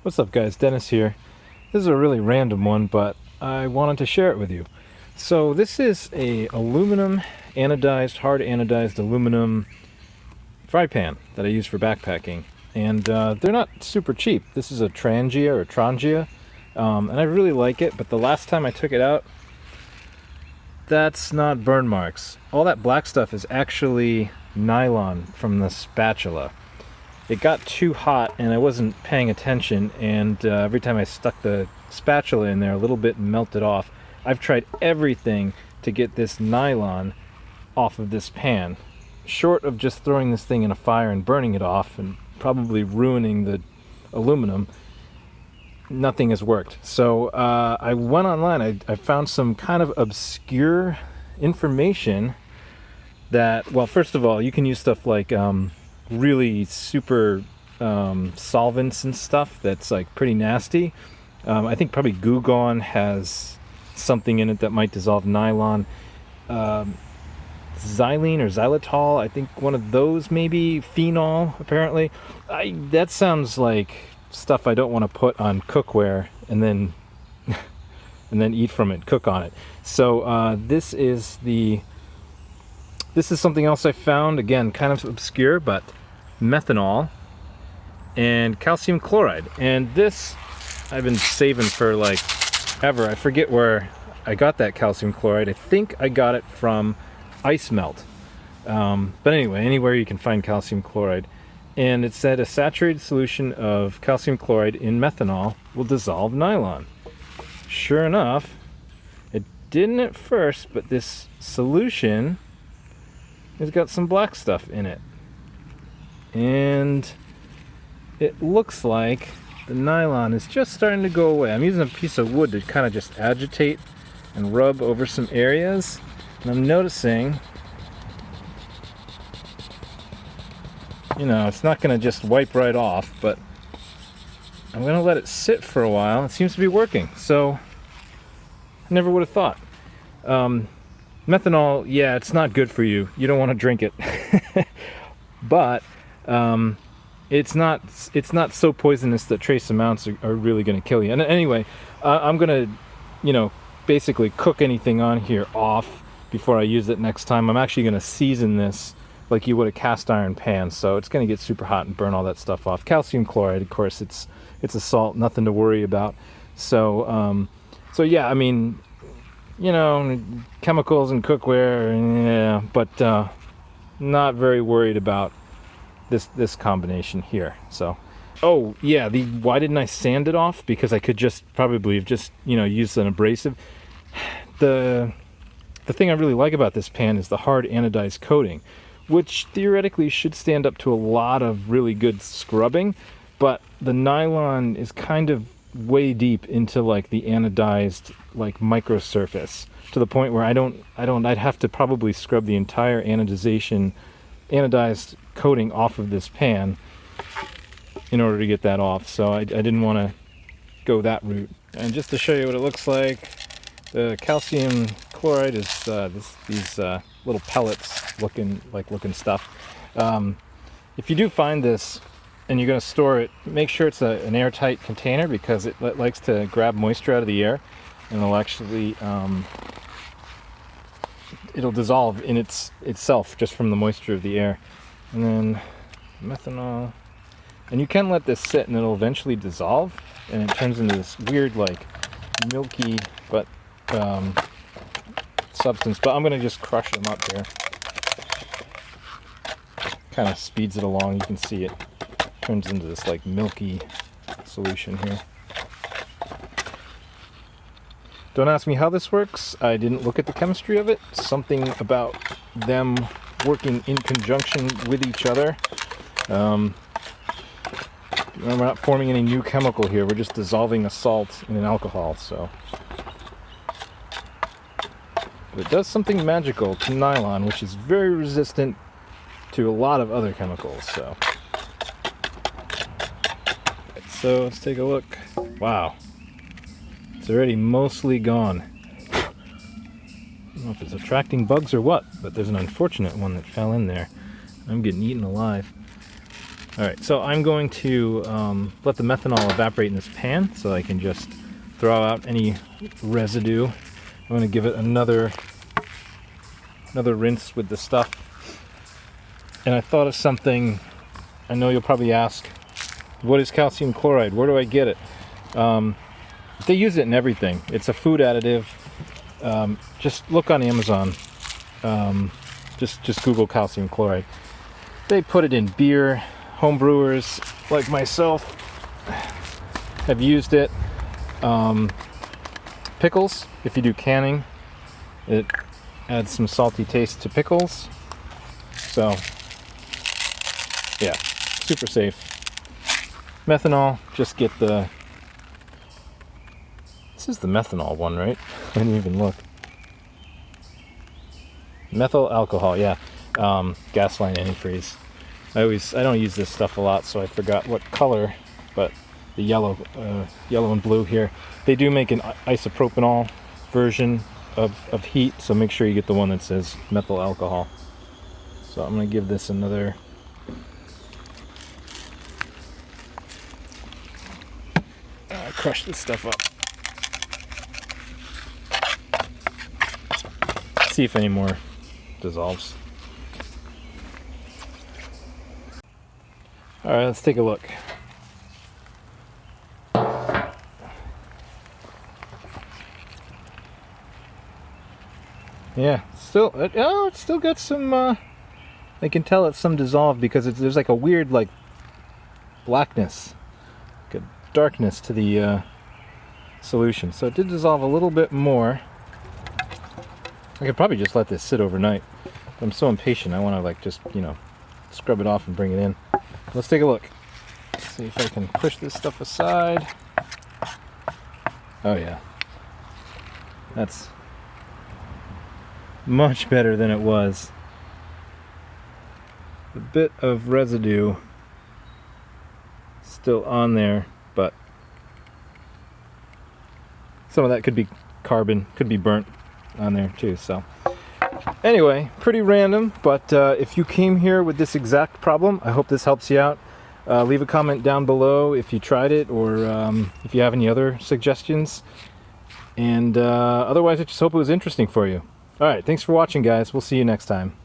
What's up guys, Dennis here. This is a really random one, but I wanted to share it with you. So this is a aluminum anodized, hard anodized aluminum fry pan that I use for backpacking. And they're not super cheap. This is a Trangia or Trangia, and I really like it, but the last time I took it out, that's not burn marks. All that black stuff is actually nylon from the spatula. It got too hot and I wasn't paying attention, and every time I stuck the spatula in there, a little bit melted off. I've tried everything to get this nylon off of this pan, short of just throwing this thing in a fire and burning it off and probably ruining the aluminum. Nothing has worked. So I went online. I found some kind of obscure information that, well, first of all, you can use stuff like really super solvents and stuff that's like pretty nasty. I think probably Goo Gone has something in it that might dissolve nylon. Xylene or xylitol, I think one of those, maybe phenol, apparently. That sounds like stuff I don't want to put on cookware and then eat from it, cook on it. So this is something else I found, again, kind of obscure, but methanol and calcium chloride. And this I've been saving for like ever. I forget where I got that calcium chloride. I think I got it from ice melt. But anyway, anywhere you can find calcium chloride. And it said a saturated solution of calcium chloride in methanol will dissolve nylon. Sure enough, it didn't at first, but this solution has got some black stuff in it. And it looks like the nylon is just starting to go away. I'm using a piece of wood to kind of just agitate and rub over some areas. And I'm noticing, you know, it's not going to just wipe right off, but I'm going to let it sit for a while. It seems to be working. So I never would have thought. Methanol, yeah, it's not good for you. You don't want to drink it. But it's not so poisonous that trace amounts are really going to kill you. And anyway, I'm going to, basically cook anything on here off before I use it next time. I'm actually going to season this like you would a cast iron pan, so it's going to get super hot and burn all that stuff off. Calcium chloride, of course, it's a salt, nothing to worry about. So yeah, I mean, chemicals and cookware, yeah, but not very worried about this combination here. So, oh yeah, why didn't I sand it off? Because I could just probably have just used an abrasive. The thing I really like about this pan is the hard anodized coating, which theoretically should stand up to a lot of really good scrubbing, but the nylon is kind of way deep into like the anodized like microsurface, to the point where I'd have to probably scrub the entire anodized coating off of this pan in order to get that off. So I didn't want to go that route. And just to show you what it looks like, the calcium chloride is these little pellets looking stuff. If you do find this and you're going to store it, make sure it's an airtight container, because it likes to grab moisture out of the air, and it'll actually it'll dissolve in itself just from the moisture of the air. And then methanol, and you can let this sit and it'll eventually dissolve, and it turns into this weird like milky but substance. But I'm going to just crush them up here. Kind of speeds it along. You can see it turns into this like milky solution here. Don't ask me how this works. I didn't look at the chemistry of it. Something about them working in conjunction with each other. We're not forming any new chemical here. We're just dissolving a salt in an alcohol. So, but it does something magical to nylon, which is very resistant to a lot of other chemicals. So let's take a look. Wow, it's already mostly gone. I don't know if it's attracting bugs or what, but there's an unfortunate one that fell in there. I'm getting eaten alive. All right, so I'm going to let the methanol evaporate in this pan so I can just throw out any residue. I'm going to give it another rinse with the stuff. And I thought of something. I know you'll probably ask, what is calcium chloride? Where do I get it? They use it in everything. It's a food additive. Just look on Amazon. Just Google calcium chloride. They put it in beer. Home brewers like myself have used it. Pickles, if you do canning, it adds some salty taste to pickles. So, yeah, super safe. Methanol, just get the... This is the methanol one, right? I didn't even look. Methyl alcohol, yeah. Gasline antifreeze. I don't use this stuff a lot, so I forgot what color, but the yellow and blue here. They do make an isopropanol version of heat, so make sure you get the one that says methyl alcohol. So I'm going to give this another... crush this stuff up. See if any more dissolves. All right, let's take a look. Yeah, it's still got some. I can tell it's some dissolved because there's like a weird like blackness, like a darkness to the solution. So it did dissolve a little bit more. I could probably just let this sit overnight. But I'm so impatient. I want to like just scrub it off and bring it in. Let's take a look. Let's see if I can push this stuff aside. Oh yeah. That's much better than it was. A bit of residue still on there, but some of that could be carbon, could be burnt on there too. So anyway, pretty random, but if you came here with this exact problem, I hope this helps you out. Leave a comment down below if you tried it, or if you have any other suggestions. And otherwise, I just hope it was interesting for you. Alright, thanks for watching, guys. We'll see you next time.